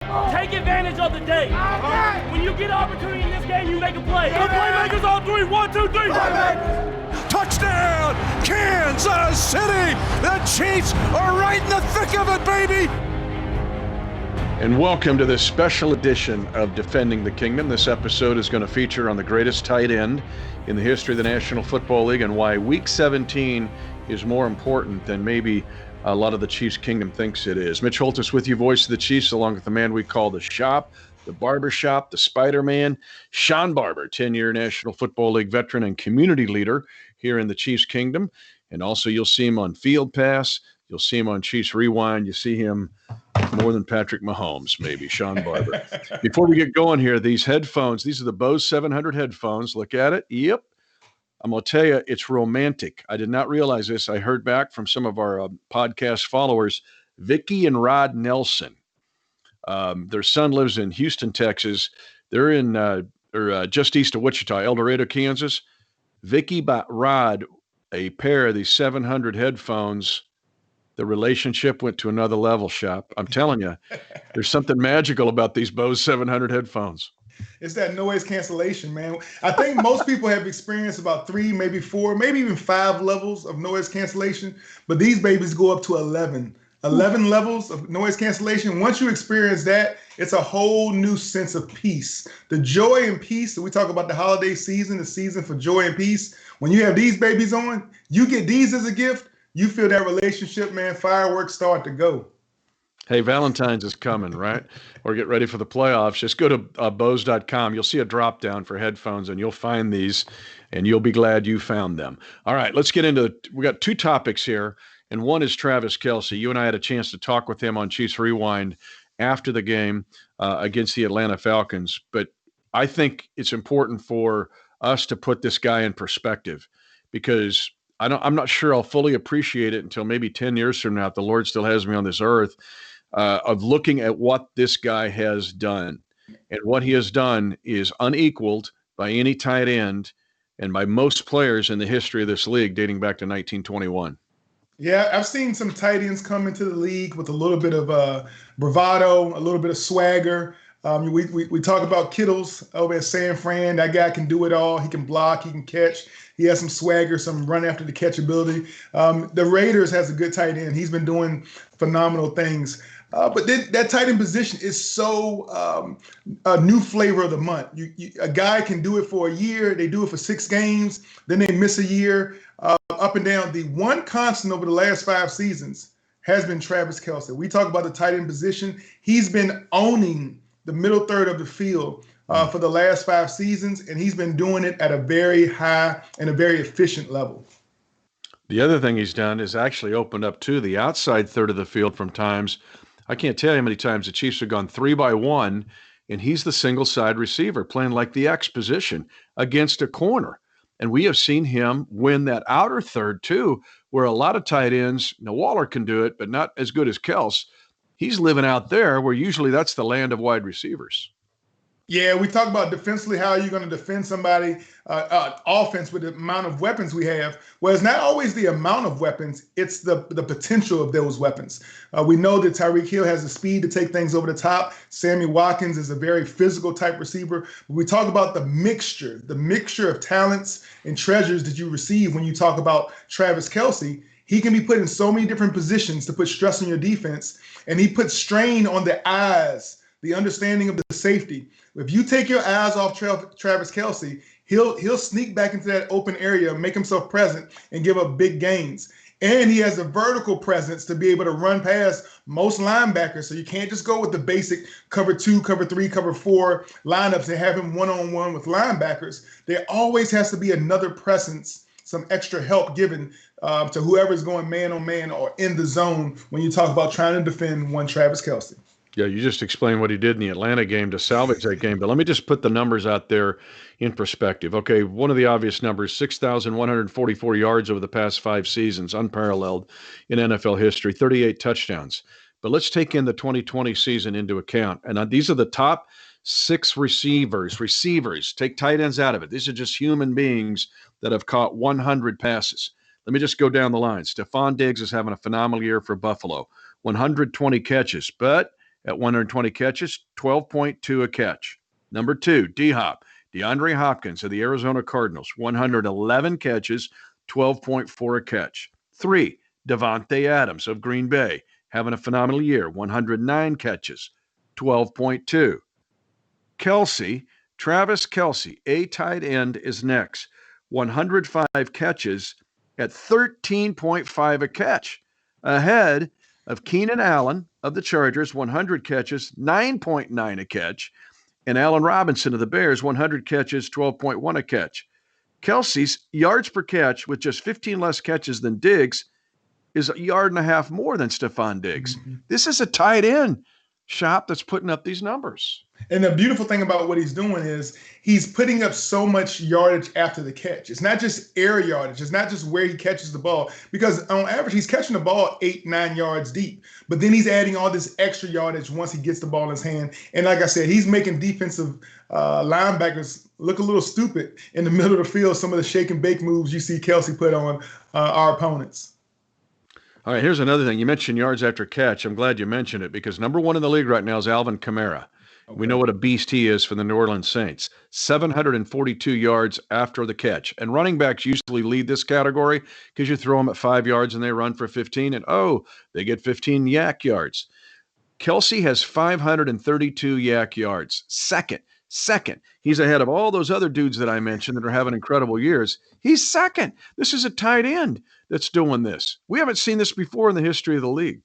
Take advantage of the day. When you get an opportunity in this game, you make a play. The playmakers on three. 1, 2, 3. Touchdown, Kansas City! The Chiefs are right in the thick of it, baby! And welcome to this special edition of Defending the Kingdom. This episode is going to feature on the greatest tight end in the history of the National Football League and why Week 17 is more important than maybe a lot of the Chiefs' kingdom thinks it is. Mitch Holthus with you, voice of the Chiefs, along with the man we call the Shop, the Barber Shop, the Spider-Man, Shawn Barber, 10-year National Football League veteran and community leader here in the Chiefs' kingdom. And also you'll see him on Field Pass. You'll see him on Chiefs Rewind. You see him more than Patrick Mahomes, maybe, Shawn Barber. Before we get going here, these headphones, these are the Bose 700 headphones. Look at it. Yep. I'm going to tell you, it's romantic. I did not realize this. I heard back from some of our podcast followers, Vicky and Rod Nelson. Their son lives in Houston, Texas. They're in just east of Wichita, El Dorado, Kansas. Vicky bought Rod a pair of these 700 headphones. The relationship went to another level, Shop. I'm telling you, there's something magical about these Bose 700 headphones. It's that noise cancellation, man. I think most people have experienced about 3, maybe 4, maybe even 5 levels of noise cancellation, but these babies go up to 11. 11 levels of noise cancellation. Once you experience that, it's a whole new sense of peace. The joy and peace that we talk about, the holiday season, the season for joy and peace. When you have these babies on, you get these as a gift, you feel that relationship, man, fireworks start to go. Hey, Valentine's is coming, right? Or get ready for the playoffs. Just go to Bose.com. You'll see a drop down for headphones, and you'll find these, and you'll be glad you found them. All right, let's get into it. We got 2 topics here, and one is Travis Kelce. You and I had a chance to talk with him on Chiefs Rewind after the game against the Atlanta Falcons. But I think it's important for us to put this guy in perspective because I'm not sure I'll fully appreciate it until maybe 10 years from now, if the Lord still has me on this earth, of looking at what this guy has done. And what he has done is unequaled by any tight end and by most players in the history of this league dating back to 1921. Yeah, I've seen some tight ends come into the league with a little bit of bravado, a little bit of swagger. We talk about Kittles over at San Fran. That guy can do it all. He can block, he can catch. He has some swagger, some run after the catch ability. The Raiders has a good tight end. He's been doing phenomenal things. But that tight end position is so a new flavor of the month. A guy can do it for a year. They do it for 6 games. Then they miss a year. Up and down. The one constant over the last 5 seasons has been Travis Kelce. We talk about the tight end position. He's been owning the middle third of the field for the last 5 seasons, and he's been doing it at a very high and a very efficient level. The other thing he's done is actually opened up to the outside third of the field from times. I can't tell you how many times the Chiefs have gone 3 by 1, and he's the single side receiver playing like the X position against a corner. And we have seen him win that outer third too, where a lot of tight ends, now Waller can do it, but not as good as Kelce. He's living out there where usually that's the land of wide receivers. Yeah, we talk about defensively, how are you going to defend somebody, offense with the amount of weapons we have. Well, it's not always the amount of weapons, it's the potential of those weapons. We know that Tyreek Hill has the speed to take things over the top. Sammy Watkins is a very physical type receiver. We talk about the mixture of talents and treasures that you receive when you talk about Travis Kelce. He can be put in so many different positions to put stress on your defense, and he puts strain on the eyes, the understanding of the safety. If you take your eyes off Travis Kelce, he'll sneak back into that open area, make himself present, and give up big gains. And he has a vertical presence to be able to run past most linebackers. So you can't just go with the basic cover 2, cover 3, cover 4 lineups and have him one-on-one with linebackers. There always has to be another presence, some extra help given to whoever's going man-on-man or in the zone when you talk about trying to defend one Travis Kelce. Yeah, you just explained what he did in the Atlanta game to salvage that game. But let me just put the numbers out there in perspective. Okay, one of the obvious numbers, 6,144 yards over the past 5 seasons, unparalleled in NFL history, 38 touchdowns. But let's take in the 2020 season into account. And these are the top 6 receivers. Take tight ends out of it. These are just human beings that have caught 100 passes. Let me just go down the line. Stephon Diggs is having a phenomenal year for Buffalo, 120 catches. But at 120 catches, 12.2 a catch. Number 2, D-Hop, DeAndre Hopkins of the Arizona Cardinals, 111 catches, 12.4 a catch. 3, Devontae Adams of Green Bay, having a phenomenal year, 109 catches, 12.2. Travis Kelce, a tight end, is next. 105 catches at 13.5 a catch, ahead of Keenan Allen of the Chargers, 100 catches, 9.9 a catch, and Allen Robinson of the Bears, 100 catches, 12.1 a catch. Kelce's yards per catch, with just 15 less catches than Diggs, is a yard and a half more than Stephon Diggs. Mm-hmm. This is a tight end shop that's putting up these numbers. And the beautiful thing about what he's doing is he's putting up so much yardage after the catch. It's not just air yardage. It's not just where he catches the ball, because on average, he's catching the ball 8-9 yards deep. But then he's adding all this extra yardage once he gets the ball in his hand. And like I said, he's making defensive linebackers look a little stupid in the middle of the field. Some of the shake and bake moves you see Kelce put on our opponents. All right, here's another thing. You mentioned yards after catch. I'm glad you mentioned it, because number 1 in the league right now is Alvin Kamara. Okay. We know what a beast he is for the New Orleans Saints. 742 yards after the catch. And running backs usually lead this category, because you throw them at 5 yards and they run for 15, and they get 15 yak yards. Kelce has 532 yak yards. Second. He's ahead of all those other dudes that I mentioned that are having incredible years. He's second. This is a tight end that's doing this. We haven't seen this before in the history of the league.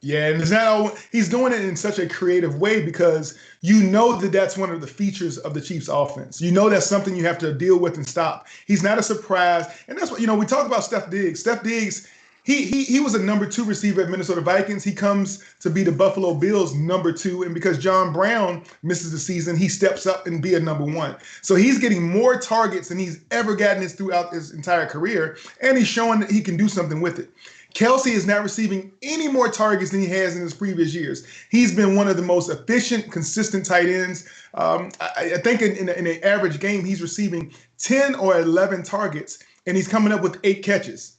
Yeah, and it's not he's doing it in such a creative way, because you know that that's one of the features of the Chiefs offense. You know that's something you have to deal with and stop. He's not a surprise. And that's what, we talk about Steph Diggs. Steph Diggs, he was a number 2 receiver at Minnesota Vikings. He comes to be the Buffalo Bills number 2. And because John Brown misses the season, he steps up and be a number 1. So he's getting more targets than he's ever gotten throughout his entire career. And he's showing that he can do something with it. Kelce is not receiving any more targets than he has in his previous years. He's been one of the most efficient, consistent tight ends. I think in an average game, he's receiving 10 or 11 targets, and he's coming up with 8 catches.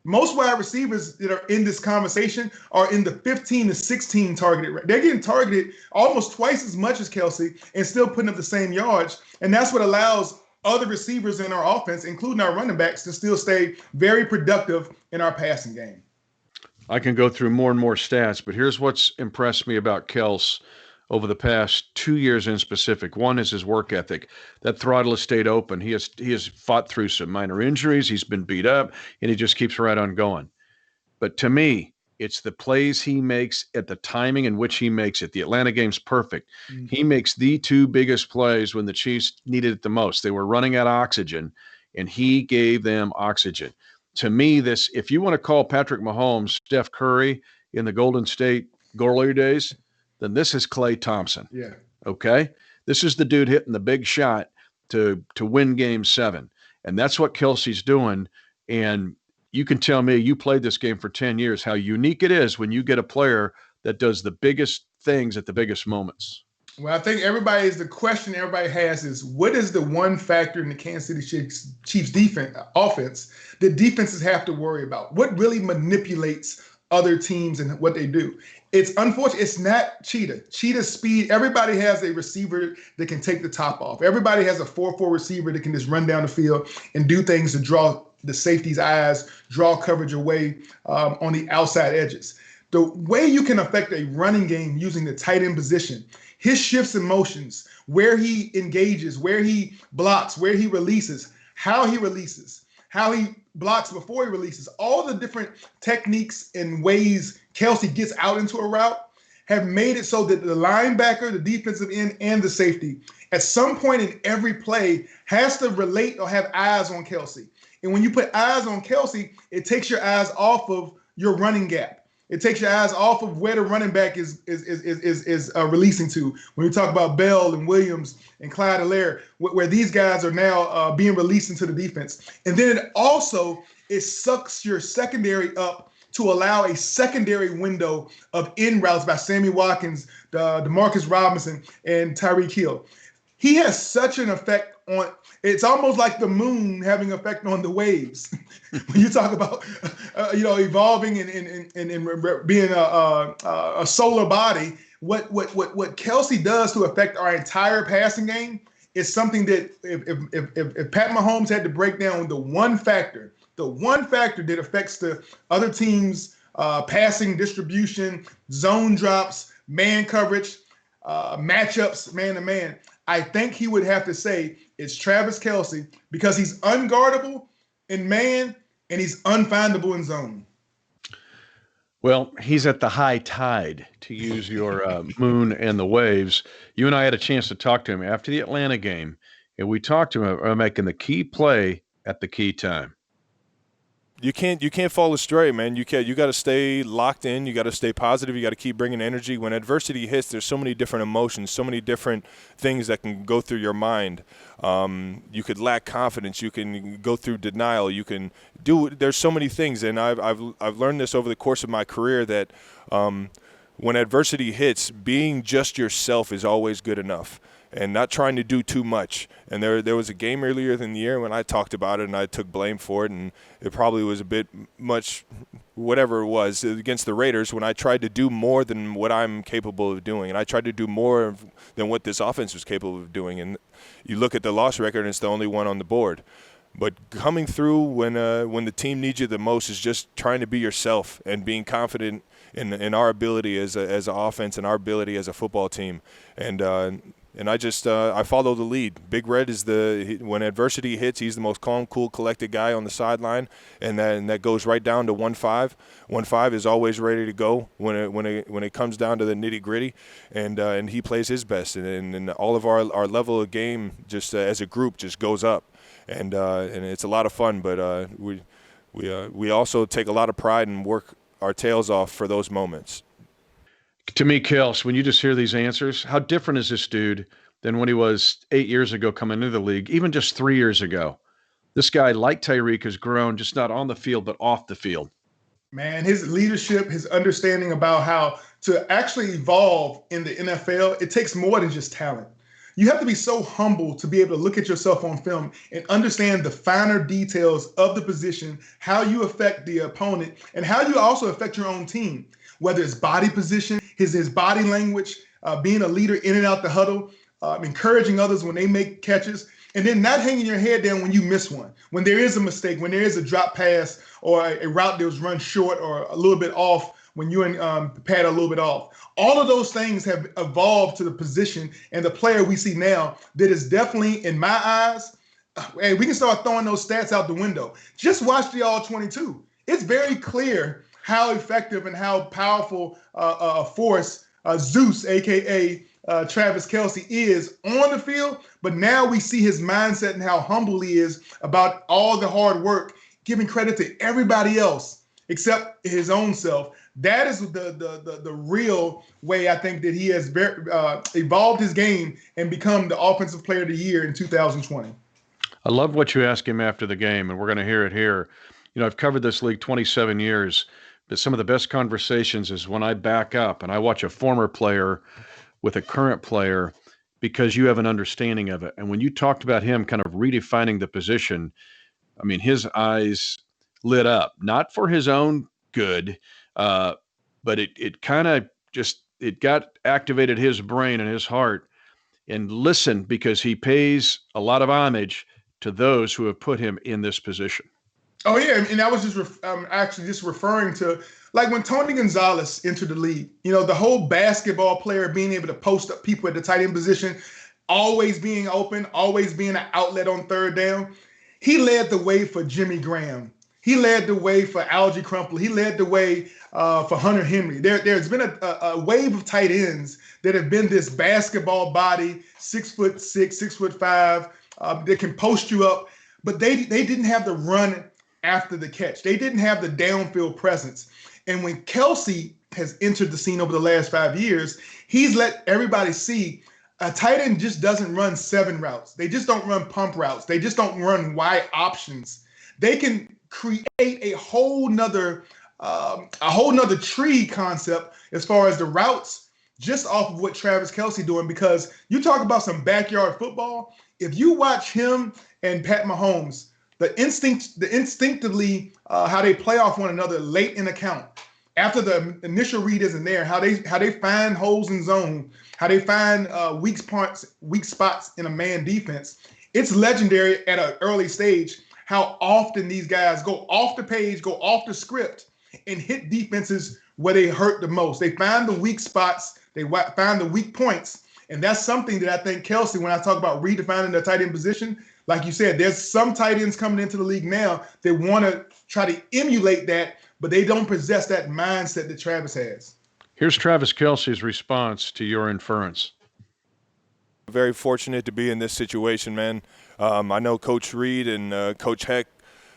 Most wide receivers that are in this conversation are in the 15 to 16 targeted range. They're getting targeted almost twice as much as Kelce and still putting up the same yards. And that's what allows other receivers in our offense, including our running backs, to still stay very productive in our passing game. I can go through more and more stats, but here's what's impressed me about Kelce over the past 2 years in specific. One is his work ethic. That throttle has stayed open. He has fought through some minor injuries. He's been beat up, and he just keeps right on going. But to me, it's the plays he makes at the timing in which he makes it. The Atlanta game's perfect. Mm-hmm. He makes the 2 biggest plays when the Chiefs needed it the most. They were running out of oxygen, and he gave them oxygen. To me, if you want to call Patrick Mahomes Steph Curry in the Golden State glory days, then this is Klay Thompson. Yeah. Okay? This is the dude hitting the big shot to win Game 7. And that's what Kelce's doing. And you can tell me, you played this game for 10 years, how unique it is when you get a player that does the biggest things at the biggest moments. Well, I think the question everybody has is, what is the one factor in the Kansas City Chiefs offense that defenses have to worry about? What really manipulates other teams and what they do? It's unfortunate. It's not Cheetah. Cheetah's speed. Everybody has a receiver that can take the top off. Everybody has a 4-4 receiver that can just run down the field and do things to draw the safety's eyes, draw coverage away on the outside edges. The way you can affect a running game using the tight end position, his shifts and motions, where he engages, where he blocks, where he releases, how he blocks before he releases, all the different techniques and ways Kelce gets out into a route have made it so that the linebacker, the defensive end, and the safety at some point in every play has to relate or have eyes on Kelce. And when you put eyes on Kelce, it takes your eyes off of your running gap. It takes your eyes off of where the running back is releasing to. When we talk about Bell and Williams and Clyde Allaire, where these guys are now being released into the defense. And then it sucks your secondary up to allow a secondary window of in routes by Sammy Watkins, DeMarcus Robinson, and Tyreek Hill. He has such an effect on. It's almost like the moon having an effect on the waves. When you talk about, evolving and being a solar body, What Kelsey does to affect our entire passing game is something that if Pat Mahomes had to break down the one factor that affects the other team's passing distribution, zone drops, man coverage, matchups, man to man, I think he would have to say it's Travis Kelce, because he's unguardable in man and he's unfindable in zone. Well, he's at the high tide, to use your moon and the waves. You and I had a chance to talk to him after the Atlanta game, and we talked to him about making the key play at the key time. You can't fall astray, man. You got to stay locked in. You got to stay positive. You got to keep bringing energy. When adversity hits, there's so many different emotions, so many different things that can go through your mind. You could lack confidence. You can go through denial. You can there's so many things, and I've learned this over the course of my career that when adversity hits, being just yourself is always good enough, and not trying to do too much. And there was a game earlier in the year when I talked about it and I took blame for it, and it probably was a bit much, whatever it was, against the Raiders, when I tried to do more than what I'm capable of doing. And I tried to do more than what this offense was capable of doing. And you look at the loss record and it's the only one on the board. But coming through when the team needs you the most is just trying to be yourself and being confident in our ability as an offense and our ability as a football team. And I just I follow the lead. Big Red is when adversity hits, he's the most calm, cool, collected guy on the sideline, and that goes right down to 1-5. 1-5 is always ready to go when it comes down to the nitty gritty, and he plays his best, and all of our level of game just as a group just goes up, and it's a lot of fun. But we also take a lot of pride and work our tails off for those moments. To me, Kels, when you just hear these answers, how different is this dude than when he was 8 years ago coming into the league, even just 3 years ago? This guy, like Tyreek, has grown, just not on the field, but off the field. Man, his leadership, his understanding about how to actually evolve in the NFL, it takes more than just talent. You have to be so humble to be able to look at yourself on film and understand the finer details of the position, how you affect the opponent, and how you also affect your own team. Whether it's body position, his body language, being a leader in and out the huddle, encouraging others when they make catches, and then not hanging your head down when you miss one. When there is a mistake, when there is a drop pass or a route that was run short or a little bit off, when you and Pat are a little bit off. All of those things have evolved to the position and the player we see now that is definitely, in my eyes, hey, we can start throwing those stats out the window. Just watch the All-22. It's very clear how effective and how powerful a force Zeus, a.k.a. Travis Kelce, is on the field. But now we see his mindset and how humble he is about all the hard work, giving credit to everybody else except his own self. That is the real way I think that he has evolved his game and become the Offensive Player of the Year in 2020. I love what you asked him after the game, and we're going to hear it here. You know, I've covered this league 27 years. But some of the best conversations is when I back up and I watch a former player with a current player, because you have an understanding of it. And when you talked about him kind of redefining the position, I mean, his eyes lit up, not for his own good, but it kind of just, it got activated his brain and his heart, and listened, because he pays a lot of homage to those who have put him in this position. Oh, yeah, and I was just actually just referring to, like, when Tony Gonzalez entered the league, you know, the whole basketball player being able to post up people at the tight end position, always being open, always being an outlet on third down. He led the way for Jimmy Graham. He led the way for Algie Crumple. He led the way for Hunter Henry. There's been a wave of tight ends that have been this basketball body, 6'6", 6'5", that can post you up, but they didn't have the run after the catch. They didn't have the downfield presence. And when Kelce has entered the scene over the last 5 years, he's let everybody see a tight end just doesn't run 7 routes. They just don't run pump routes. They just don't run wide options. They can create a whole nother tree concept as far as the routes, just off of what Travis Kelce doing. Because you talk about some backyard football. If you watch him and Pat Mahomes, the instinctively how they play off one another late in the count, after the initial read isn't there, how they find holes in zone, how they find weak spots in a man defense. It's legendary at an early stage how often these guys go off the page, go off the script, and hit defenses where they hurt the most. They find the weak spots, they find the weak points, and that's something that I think Kelsey, when I talk about redefining the tight end position, like you said, there's some tight ends coming into the league now that want to try to emulate that, but they don't possess that mindset that Travis has. Here's Travis Kelce's response to your inference. Very fortunate to be in this situation, man. I know Coach Reed and Coach Heck,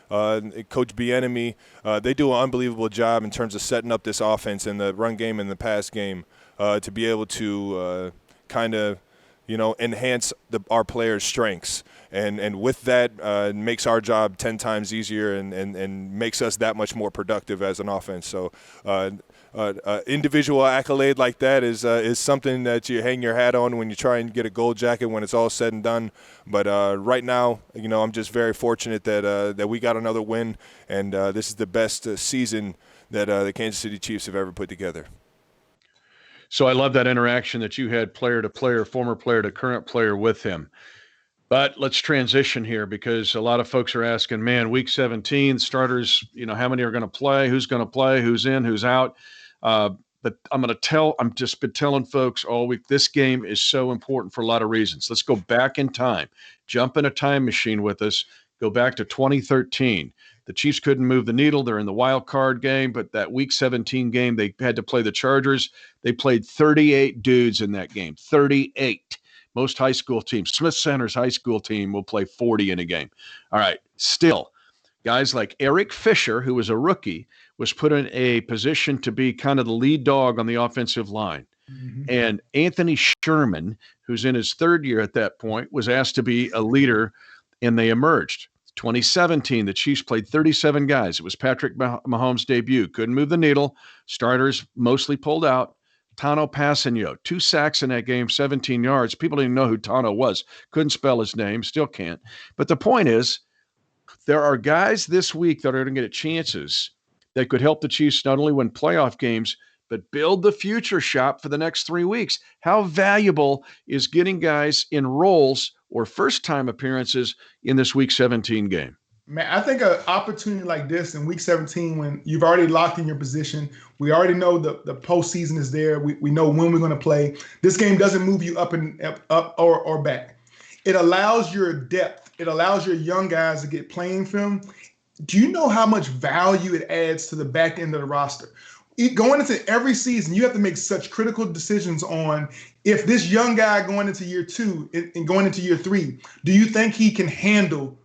Coach Bieniemy, they do an unbelievable job in terms of setting up this offense in the run game and the pass game to be able to kind of, enhance our players' strengths. And with that, it makes our job 10 times easier and makes us that much more productive as an offense. So individual accolade like that is something that you hang your hat on when you try and get a gold jacket when it's all said and done. But right now, I'm just very fortunate that we got another win, and this is the best season that the Kansas City Chiefs have ever put together. So I love that interaction that you had player to player, former player to current player with him. But let's transition here because a lot of folks are asking, man, week 17 starters, how many are going to play, who's in, who's out. But I'm just been telling folks all week, this game is so important for a lot of reasons. Let's go back in time, jump in a time machine with us, go back to 2013. The Chiefs couldn't move the needle. They're in the wild card game, but that week 17 game, they had to play the Chargers. They played 38 dudes in that game, 38. Most high school teams, Smith Center's high school team will play 40 in a game. All right, still, guys like Eric Fisher, who was a rookie, was put in a position to be kind of the lead dog on the offensive line. Mm-hmm. And Anthony Sherman, who's in his third year at that point, was asked to be a leader, and they emerged. 2017, the Chiefs played 37 guys. It was Patrick Mahomes' debut. Couldn't move the needle. Starters mostly pulled out. Tano Passanio, 2 sacks in that game, 17 yards. People didn't know who Tano was. Couldn't spell his name, still can't. But the point is, there are guys this week that are going to get chances that could help the Chiefs not only win playoff games, but build the future shop for the next 3 weeks. How valuable is getting guys in roles or first-time appearances in this Week 17 game? Man, I think an opportunity like this in Week 17, when you've already locked in your position, we already know the postseason is there. We know when we're going to play. This game doesn't move you up or back. It allows your depth. It allows your young guys to get playing film. Do you know how much value it adds to the back end of the roster? Going into every season, you have to make such critical decisions on if this young guy going into year 2 and going into year 3, do you think he can handle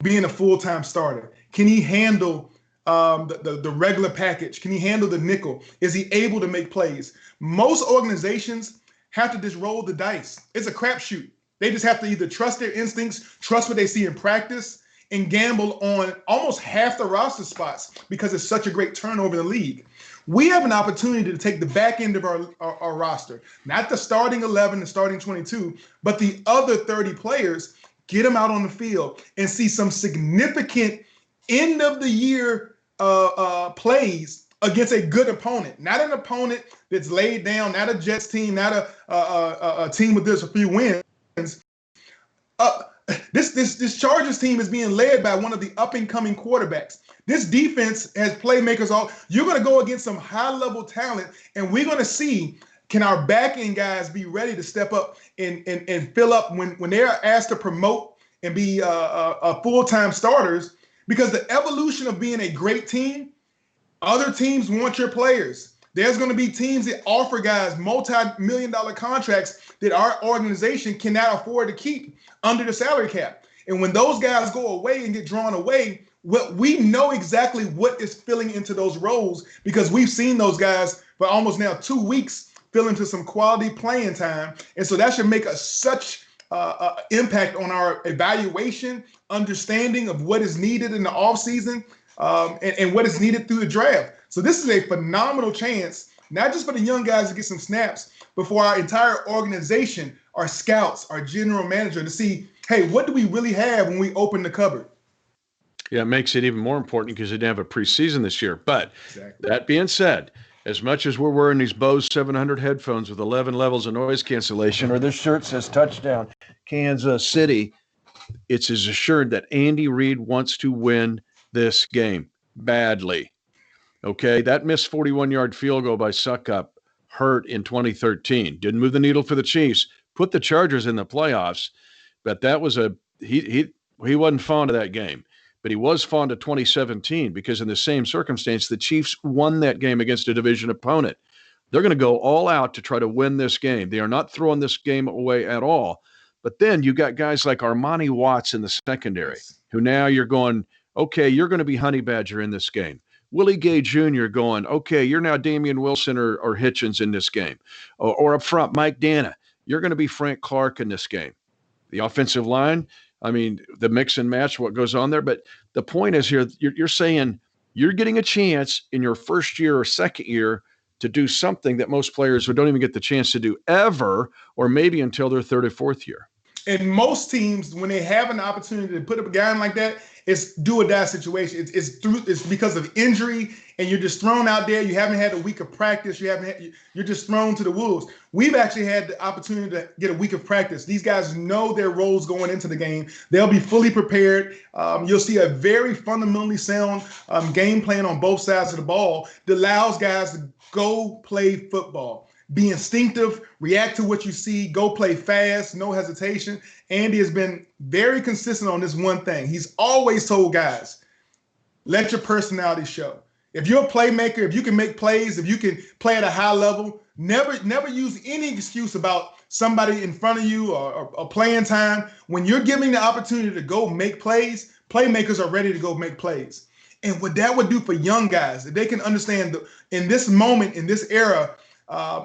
being a full-time starter? Can he handle the regular package? Can he handle the nickel? Is he able to make plays? Most organizations have to just roll the dice. It's a crapshoot. They just have to either trust their instincts, trust what they see in practice, and gamble on almost half the roster spots because it's such a great turnover in the league. We have an opportunity to take the back end of our roster, not the starting 11, the starting 22, but the other 30 players, get them out on the field and see some significant end of the year plays against a good opponent, not an opponent that's laid down, not a Jets team, not a team with just a few wins. This Chargers team is being led by one of the up-and-coming quarterbacks. This defense has playmakers all. You're going to go against some high-level talent, and we're going to see, can our back-end guys be ready to step up and fill up when they're asked to promote and be full-time starters? Because the evolution of being a great team, other teams want your players. There's going to be teams that offer guys multi-million-dollar contracts that our organization cannot afford to keep under the salary cap. And when those guys go away and get drawn away, we know exactly what is filling into those roles because we've seen those guys for almost now 2 weeks fill into some quality playing time. And so that should make us such impact on our evaluation, understanding of what is needed in the offseason, and what is needed through the draft. So this is a phenomenal chance, not just for the young guys to get some snaps, but for our entire organization, our scouts, our general manager to see, hey, what do we really have when we open the cupboard? Yeah, it makes it even more important because they didn't have a preseason this year. But that being said, as much as we're wearing these Bose 700 headphones with 11 levels of noise cancellation, or this shirt says touchdown, Kansas City, it's as assured that Andy Reid wants to win this game badly. Okay, that missed 41-yard field goal by Suckup hurt in 2013. Didn't move the needle for the Chiefs. Put the Chargers in the playoffs, but that was he wasn't fond of that game. But he was fond of 2017 because in the same circumstance, the Chiefs won that game against a division opponent. They're going to go all out to try to win this game. They are not throwing this game away at all. But then you got guys like Armani Watts in the secondary, who now you're going, okay, you're going to be Honey Badger in this game. Willie Gay Jr. going, okay, you're now Damian Wilson or Hitchens in this game. Or up front, Mike Dana, you're going to be Frank Clark in this game. The offensive line, I mean, the mix and match, what goes on there. But the point is here, you're saying you're getting a chance in your first year or second year to do something that most players don't even get the chance to do ever, or maybe until their third or fourth year. And most teams, when they have an opportunity to put up a guy in like that, it's do or die situation. It's because of injury, and you're just thrown out there. You haven't had a week of practice. You're just thrown to the wolves. We've actually had the opportunity to get a week of practice. These guys know their roles going into the game. They'll be fully prepared. You'll see a very fundamentally sound game plan on both sides of the ball that allows guys to go play football. Be instinctive, react to what you see, go play fast, no hesitation. Andy has been very consistent on this one thing. He's always told guys, let your personality show. If you're a playmaker, if you can make plays, if you can play at a high level, never use any excuse about somebody in front of you or playing time. When you're giving the opportunity to go make plays, playmakers are ready to go make plays. And what that would do for young guys, if they can understand in this moment, in this era,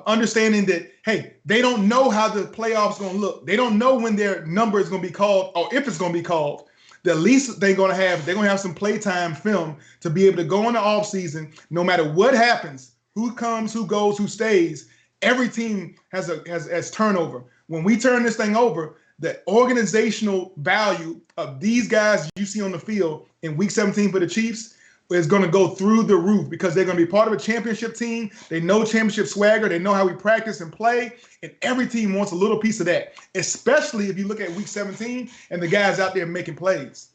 understanding that, hey, they don't know how the playoffs going to look. They don't know when their number is going to be called or if it's going to be called. The least they're going to have some playtime film to be able to go in the offseason, no matter what happens, who comes, who goes, who stays. Every team has turnover. When we turn this thing over, the organizational value of these guys you see on the field in Week 17 for the Chiefs is going to go through the roof because they're going to be part of a championship team. They know championship swagger. They know how we practice and play. And every team wants a little piece of that, especially if you look at Week 17 and the guys out there making plays.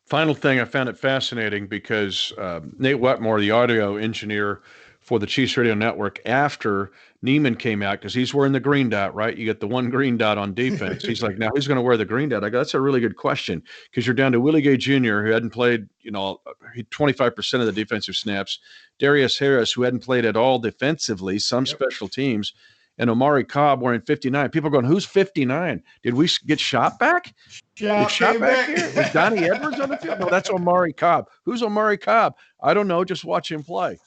Final thing, I found it fascinating because Nate Wetmore, the audio engineer for the Chiefs Radio Network, after Neiman came out, because he's wearing the green dot, right? You get the one green dot on defense. He's like, now who's going to wear the green dot? I go, that's a really good question, because you're down to Willie Gay Jr., who hadn't played, 25% of the defensive snaps, Darius Harris, who hadn't played at all defensively, some special teams, and Omari Cobb wearing 59. People are going, who's 59? Did we get Shot back? Is Shot back here? Was Donnie Edwards on the field? No, that's Omari Cobb. Who's Omari Cobb? I don't know. Just watch him play.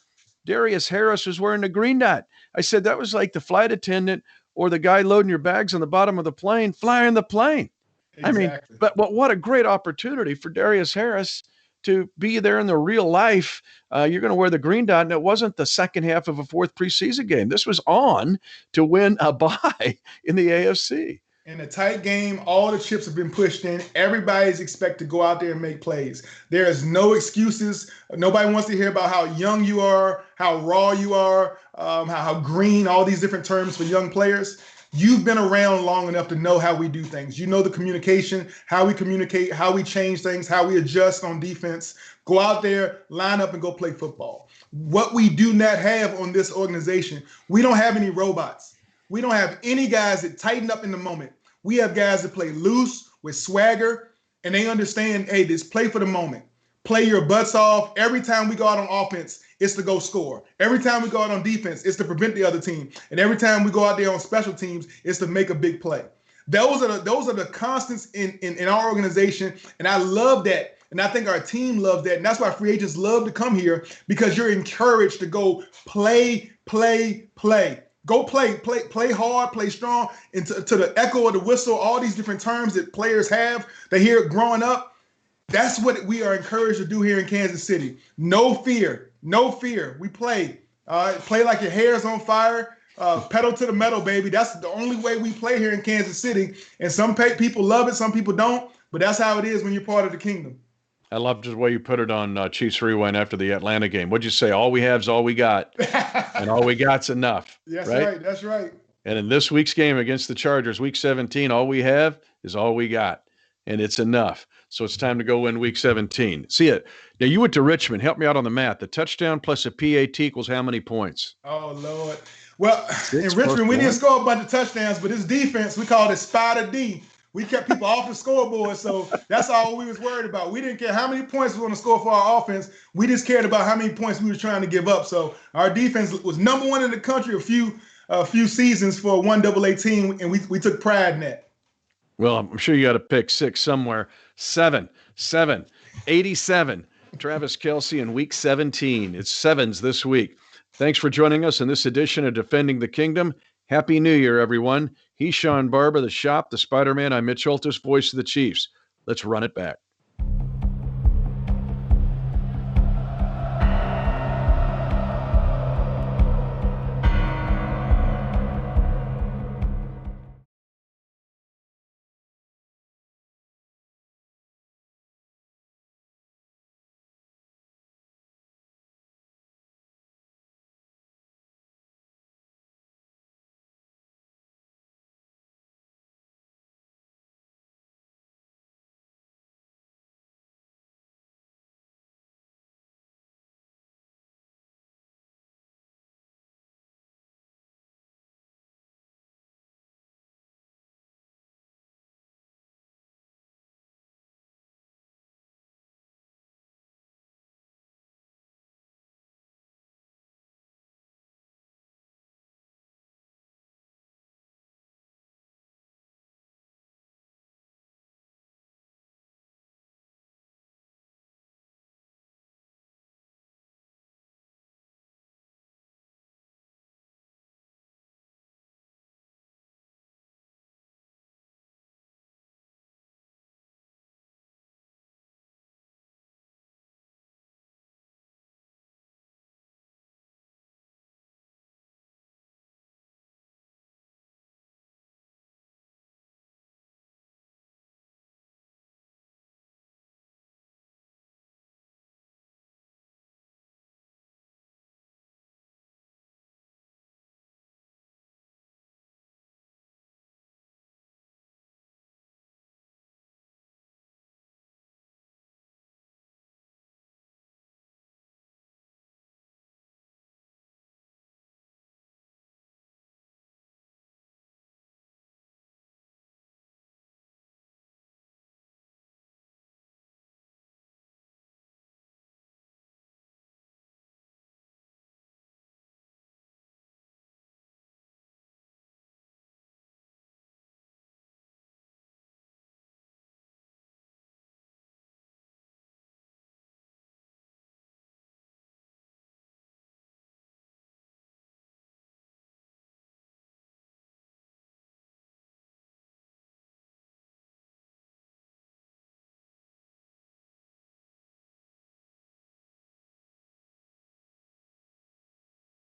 Darius Harris was wearing the green dot. I said that was like the flight attendant or the guy loading your bags on the bottom of the plane, flying the plane. Exactly. I mean, but what a great opportunity for Darius Harris to be there in the real life. You're going to wear the green dot, and it wasn't the second half of a fourth preseason game. This was on to win a bye in the AFC. In a tight game, all the chips have been pushed in. Everybody's expected to go out there and make plays. There is no excuses. Nobody wants to hear about how young you are, how raw you are, how green, all these different terms for young players. You've been around long enough to know how we do things. You know the communication, how we communicate, how we change things, how we adjust on defense. Go out there, line up, and go play football. What we do not have on this organization, we don't have any robots. We don't have any guys that tighten up in the moment. We have guys that play loose with swagger, and they understand, hey, this play for the moment. Play your butts off. Every time we go out on offense, it's to go score. Every time we go out on defense, it's to prevent the other team. And every time we go out there on special teams, it's to make a big play. Those are the constants in our organization, and I love that. And I think our team loves that. And that's why free agents love to come here, because you're encouraged to go play. Go play hard, play strong, and to the echo of the whistle, all these different terms that players have, they hear it growing up. That's what we are encouraged to do here in Kansas City. No fear. We play. Play like your hair is on fire. Pedal to the metal, baby. That's the only way we play here in Kansas City. And some people love it, some people don't. But that's how it is when you're part of the kingdom. I love the way you put it on Chiefs Rewind after the Atlanta game. What'd you say? All we have is all we got, and all we got's enough. That's right? right. That's right. And in this week's game against the Chargers, Week 17, all we have is all we got, and it's enough. So it's time to go win Week 17. See it. Now, you went to Richmond. Help me out on the math. The touchdown plus a PAT equals how many points? Oh, Lord. Well, 6 in Richmond, we didn't +1. score a bunch of touchdowns, but this defense, we called it Spider D. We kept people off the scoreboard, so that's all we was worried about. We didn't care how many points we were going to score for our offense. We just cared about how many points we were trying to give up. So our defense was number one in the country a few seasons for a 1AA team, and we took pride in that. Well, I'm sure you got to pick 6 somewhere. 7, 87. Travis Kelce in Week 17. It's 7s this week. Thanks for joining us in this edition of Defending the Kingdom. Happy New Year, everyone. He's Shawn Barber, the Shop, the Spider-Man. I'm Mitch Holthus, voice of the Chiefs. Let's run it back.